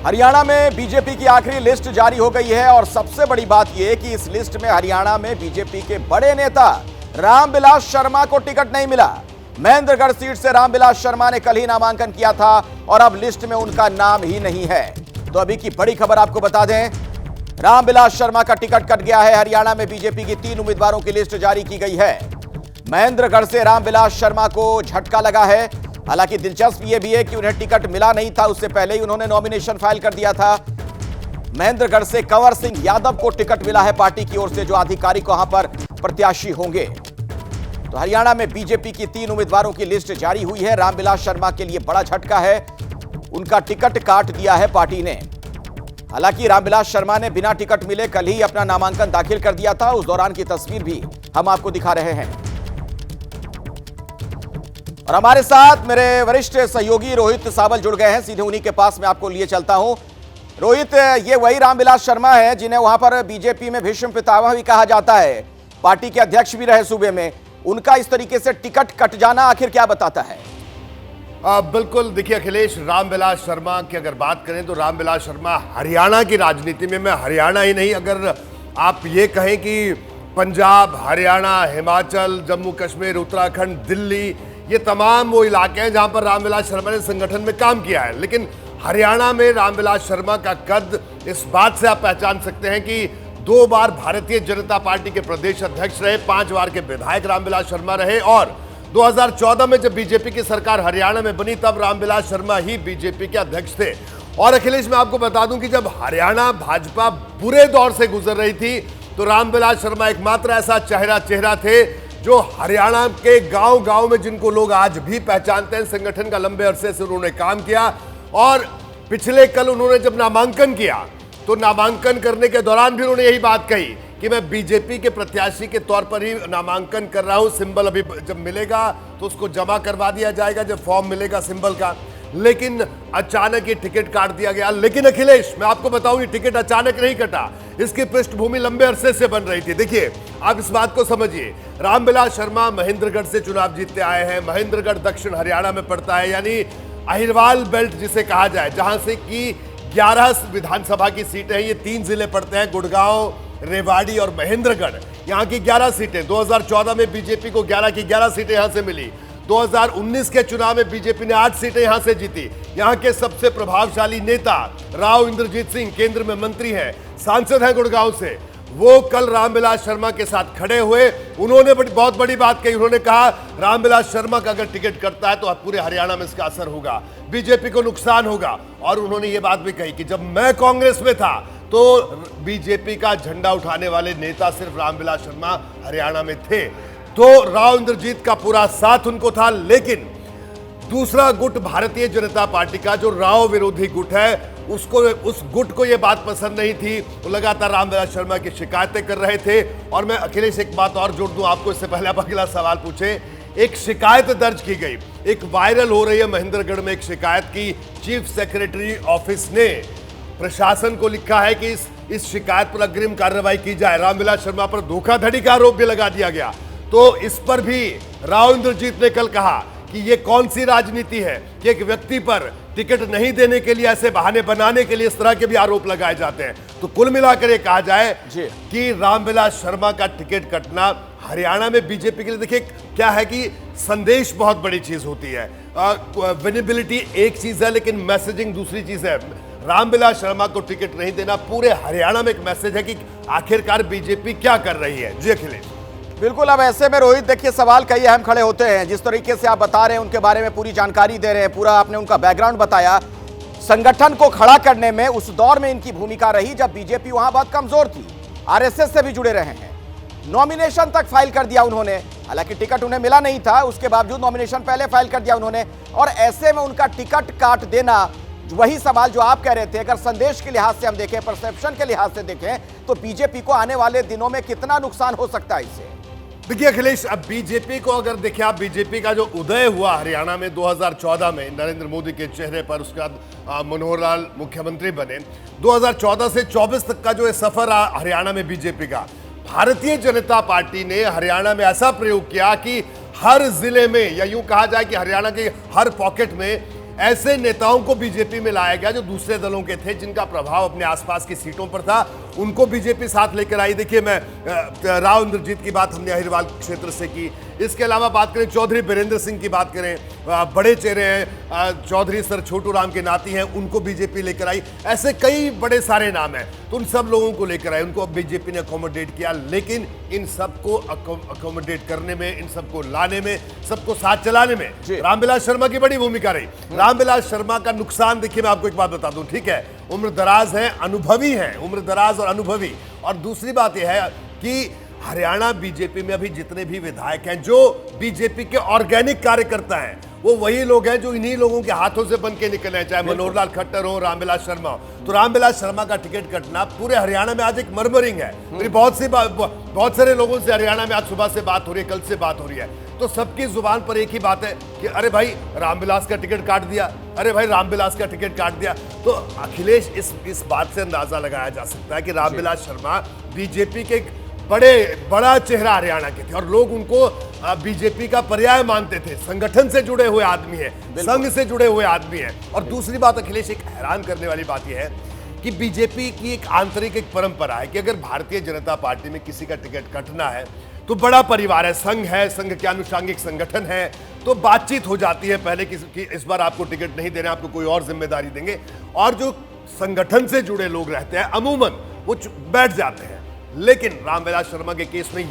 हरियाणा में बीजेपी की आखिरी लिस्ट जारी हो गई है और सबसे बड़ी बात यह कि इस लिस्ट में हरियाणा में बीजेपी के बड़े नेता रामविलास शर्मा को टिकट नहीं मिला। महेंद्रगढ़ सीट से रामविलास शर्मा ने कल ही नामांकन किया था और अब लिस्ट में उनका नाम ही नहीं है। तो अभी की बड़ी खबर आपको बता दें, रामविलास शर्मा का टिकट कट गया है। हरियाणा में बीजेपी की 3 उम्मीदवारों की लिस्ट जारी की गई है। महेंद्रगढ़ से रामविलास शर्मा को झटका लगा है। हालांकि दिलचस्प यह भी है कि उन्हें टिकट मिला नहीं था, उससे पहले ही उन्होंने नॉमिनेशन फाइल कर दिया था। महेंद्रगढ़ से कंवर सिंह यादव को टिकट मिला है पार्टी की ओर से, जो आधिकारिक वहां पर प्रत्याशी होंगे। तो हरियाणा में बीजेपी की 3 उम्मीदवारों की लिस्ट जारी हुई है। रामविलास शर्मा के लिए बड़ा झटका है, उनका टिकट काट दिया है पार्टी ने। हालांकि रामविलास शर्मा ने बिना टिकट मिले कल ही अपना नामांकन दाखिल कर दिया था। उस दौरान की तस्वीर भी हम आपको दिखा रहे हैं। और हमारे साथ मेरे वरिष्ठ सहयोगी रोहित सावल जुड़ गए हैं, सीधे उन्हीं के पास मैं आपको लिए चलता हूं। रोहित, ये वही रामविलास शर्मा है जिन्हें वहां पर बीजेपी में भीष्म पितामह भी कहा जाता है, पार्टी के अध्यक्ष भी रहे सूबे में। उनका इस तरीके से टिकट कट जाना आखिर क्या बताता है? बिल्कुल, देखिए अखिलेश, रामविलास शर्मा की अगर बात करें तो रामविलास शर्मा हरियाणा की राजनीति में, मैं हरियाणा ही नहीं, अगर आप ये कहें कि पंजाब, हरियाणा, हिमाचल, जम्मू कश्मीर, उत्तराखंड, दिल्ली, ये तमाम वो इलाके हैं जहां पर रामविलास शर्मा ने संगठन में काम किया है। लेकिन हरियाणा में रामविलास शर्मा का कद इस बात से आप पहचान सकते हैं कि 2 बार भारतीय जनता पार्टी के प्रदेश अध्यक्ष रहे, 5 बार के विधायक रामविलास शर्मा रहे और 2014 में जब बीजेपी की सरकार हरियाणा में बनी तब रामविलास शर्मा ही बीजेपी के अध्यक्ष थे। और अखिलेश, मैं आपको बता दूं कि जब हरियाणा भाजपा बुरे दौर से गुजर रही थी तो रामविलास शर्मा एकमात्र ऐसा चेहरा थे जो हरियाणा के गांव-गांव में, जिनको लोग आज भी पहचानते हैं, संगठन का लंबे अरसे से उन्होंने काम किया। और पिछले कल उन्होंने जब नामांकन किया तो नामांकन करने के दौरान भी उन्होंने यही बात कही कि मैं बीजेपी के प्रत्याशी के तौर पर ही नामांकन कर रहा हूं। सिंबल अभी जब मिलेगा तो उसको जमा करवा दिया जाएगा, जब फॉर्म मिलेगा सिंबल का। लेकिन अचानक ये टिकट काट दिया गया। लेकिन अखिलेश, मैं आपको बताऊं, ये टिकट अचानक नहीं कटा, इसकी पृष्ठभूमि लंबे अरसे से बन रही थी। देखिए, आप इस बात को समझिए, रामविलास शर्मा महेंद्रगढ़ से चुनाव जीतते आए हैं। महेंद्रगढ़ दक्षिण हरियाणा में पड़ता है, यानी अहिरवाल बेल्ट जिसे कहा जाए, जहां से कि 11 विधानसभा की सीटें हैं। ये 3 जिले पड़ते हैं, गुड़गांव, रेवाड़ी और महेंद्रगढ़। यहाँ की 11 सीटें, 2014 में बीजेपी को 11 की 11 सीटें यहां से मिली। 2019 के चुनाव में बीजेपी ने 8 सीटें यहां से जीती। यहां के सबसे प्रभावशाली नेता राव इंद्रजीत सिंह केंद्र में मंत्री हैं, सांसद हैं गुड़गांव से, वो कल रामविलास शर्मा के साथ खड़े हुए। उन्होंने बहुत बड़ी बात कही। उन्होंने कहा रामविलास शर्मा का अगर टिकट कटता है तो पूरे हरियाणा में इसका असर होगा, बीजेपी को नुकसान होगा। और उन्होंने ये बात भी कही कि जब मैं कांग्रेस में था तो बीजेपी का झंडा उठाने वाले नेता सिर्फ रामविलास शर्मा हरियाणा में थे। तो राव इंद्रजीत का पूरा साथ उनको था। लेकिन दूसरा गुट भारतीय जनता पार्टी का, जो राव विरोधी गुट है, उस गुट को यह बात पसंद नहीं थी। वो लगातार रामविलास शर्मा की शिकायतें कर रहे थे। और मैं अखिलेश एक बात और जोड़ दूं आपको, इससे पहले आप अगला सवाल पूछे। एक शिकायत दर्ज की गई, एक वायरल हो रही है महेंद्रगढ़ में एक शिकायत की। चीफ सेक्रेटरी ऑफिस ने प्रशासन को लिखा है कि इस शिकायत पर अग्रिम कार्रवाई की जाए। रामविलास शर्मा पर धोखाधड़ी का आरोप भी लगा दिया गया। तो इस पर भी राव इंद्रजीत ने कल कहा कि ये कौन सी राजनीति है कि एक व्यक्ति पर टिकट नहीं देने के लिए, ऐसे बहाने बनाने के लिए इस तरह के भी आरोप लगाए जाते हैं। तो कुल मिलाकर ये कहा जाए कि रामविलास शर्मा का टिकट कटना हरियाणा में बीजेपी के लिए, देखिए क्या है कि संदेश बहुत बड़ी चीज होती है। विजिबिलिटी एक चीज है, लेकिन मैसेजिंग दूसरी चीज है। रामविलास शर्मा को टिकट नहीं देना पूरे हरियाणा में एक मैसेज है कि आखिरकार बीजेपी क्या कर रही है। जी अखिलेश। बिल्कुल, अब ऐसे में रोहित, देखिए सवाल कई अहम खड़े होते हैं। जिस तरीके से आप बता रहे हैं, उनके बारे में पूरी जानकारी दे रहे हैं, पूरा आपने उनका बैकग्राउंड बताया। संगठन को खड़ा करने में उस दौर में इनकी भूमिका रही जब बीजेपी वहां बहुत कमजोर थी, आरएसएस से भी जुड़े रहे हैं। नॉमिनेशन तक फाइल कर दिया उन्होंने, हालांकि टिकट उन्हें मिला नहीं था, उसके बावजूद नॉमिनेशन पहले फाइल कर दिया उन्होंने। और ऐसे में उनका टिकट काट देना, वही सवाल जो आप कह रहे थे, अगर संदेश के लिहाज से हम देखें, परसेप्शन के लिहाज से देखें, तो बीजेपी को आने वाले दिनों में कितना नुकसान हो सकता है इससे? देखिए अखिलेश, अब बीजेपी को अगर देखिए आप, बीजेपी का जो उदय हुआ हरियाणा में 2014 में नरेंद्र मोदी के चेहरे पर, उसके बाद मनोहर लाल मुख्यमंत्री बने, 2014 से 24 तक का जो ये सफर हरियाणा में बीजेपी का, भारतीय जनता पार्टी ने हरियाणा में ऐसा प्रयोग किया कि हर जिले में, या यूं कहा जाए कि हरियाणा के हर पॉकेट में ऐसे नेताओं को बीजेपी में लाया गया जो दूसरे दलों के थे, जिनका प्रभाव अपने आसपास की सीटों पर था, उनको बीजेपी साथ लेकर आई। देखिए, मैं राव इंद्रजीत की बात हमने अहिरवाल क्षेत्र से की। इसके अलावा बात करें चौधरी बीरेंद्र सिंह की बात करें, बड़े चेहरे हैं, चौधरी सर छोटू राम के नाती हैं, उनको बीजेपी लेकर आई। ऐसे कई बड़े सारे नाम हैं, तो उन सब लोगों को लेकर आए, उनको बीजेपी ने अकोमोडेट किया। लेकिन इन सबको अकोमोडेट करने में, इन सबको लाने में, सबको साथ चलाने में रामविलास शर्मा की बड़ी भूमिका रही। रामविलास शर्मा का नुकसान देखिए, मैं आपको एक बात बता दूं, ठीक है, उम्र दराज है, अनुभवी है, उम्र दराज और अनुभवी। और दूसरी बात यह है कि हरियाणा बीजेपी में अभी जितने भी विधायक हैं जो बीजेपी के ऑर्गेनिक कार्यकर्ता हैं, वो वही लोग हैं जो इन्हीं लोगों के हाथों से बन के निकले हैं, चाहे मनोहर लाल खट्टर हो, रामविलास शर्मा हो। तो रामविलास शर्मा का टिकट कटना पूरे हरियाणा में आज एक मरमरिंग है। मेरी बहुत सारे लोगों से हरियाणा में आज सुबह से बात हो रही है, कल से बात हो रही है, तो सबकी जुबान पर एक ही बात है कि अरे भाई रामविलास का टिकट काट दिया, अरे भाई रामविलास का टिकट काट दिया। तो अखिलेश, इस बात से अंदाजा लगाया जा सकता है कि रामविलास शर्मा बीजेपी के बड़ा चेहरा हरियाणा के थे और लोग उनको बीजेपी का पर्याय मानते थे। संगठन से जुड़े हुए आदमी है, संघ से जुड़े हुए आदमी है। और दूसरी बात अखिलेश, एक हैरान करने वाली बात यह है कि बीजेपी की एक आंतरिक एक परंपरा है कि अगर भारतीय जनता पार्टी में किसी का टिकट कटना है तो बड़ा परिवार है, संघ के आनुषंगिक संगठन है, तो बातचीत हो जाती है पहले कि इस बार आपको टिकट नहीं देना, आपको कोई और जिम्मेदारी देंगे। और जो संगठन से जुड़े लोग रहते हैं अमूमन वो बैठ जाते हैं। लेकिन रामविलास शर्मा के केस में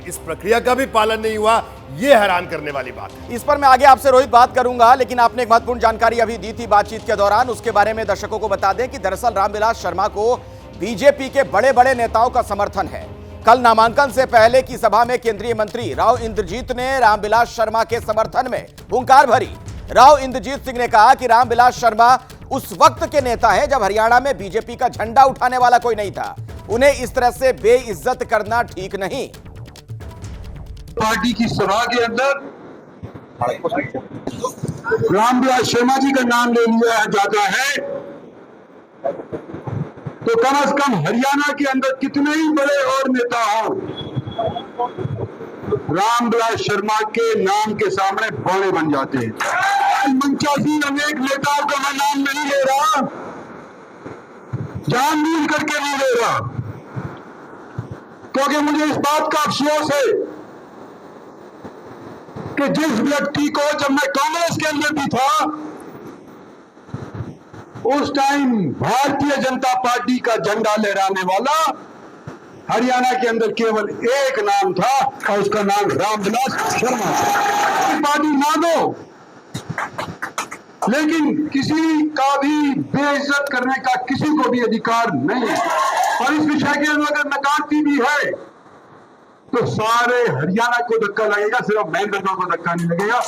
इस प्रक्रिया का भी पालन नहीं हुआ, यह हैरान करने वाली बात है। इस पर मैं आगे आपसे रोहित बात करूंगा, लेकिन आपने एक महत्वपूर्ण जानकारी अभी दी थी बातचीत के दौरान, उसके बारे में दर्शकों को बता दें कि दरअसल रामविलास शर्मा को बीजेपी के बड़े बड़े नेताओं का समर्थन है। कल नामांकन से पहले की सभा में केंद्रीय मंत्री राव इंद्रजीत ने रामविलास शर्मा के समर्थन में हुंकार भरी। राव इंद्रजीत सिंह ने कहा कि रामविलास शर्मा उस वक्त के नेता हैं जब हरियाणा में बीजेपी का झंडा उठाने वाला कोई नहीं था। उन्हें इस तरह से बेइज्जत करना ठीक नहीं। पार्टी की सभा के अंदर रामविलास शर्मा जी का नाम ले लिया जाता है तो कम से कम हरियाणा के अंदर कितने ही बड़े और नेता हों, रामविलास शर्मा के नाम के सामने बौने बन जाते हैं। मंचासी अनेक नेताओं का मैं नाम नहीं ले रहा, जानबूझ करके नहीं ले रहा, क्योंकि मुझे इस बात का अफसोस है कि जिस व्यक्ति को, जब मैं कांग्रेस के अंदर भी था, उस टाइम भारतीय जनता पार्टी का झंडा लहराने वाला हरियाणा के अंदर केवल एक नाम था और उसका नाम रामविलास शर्मा। पार्टी ना दो, लेकिन किसी का भी बेइज्जत करने का किसी को भी अधिकार नहीं है। और इस विषय के अंदर अगर नकारती भी है तो सारे हरियाणा को धक्का लगेगा, सिर्फ महेंद्रगढ़ को धक्का नहीं लगेगा।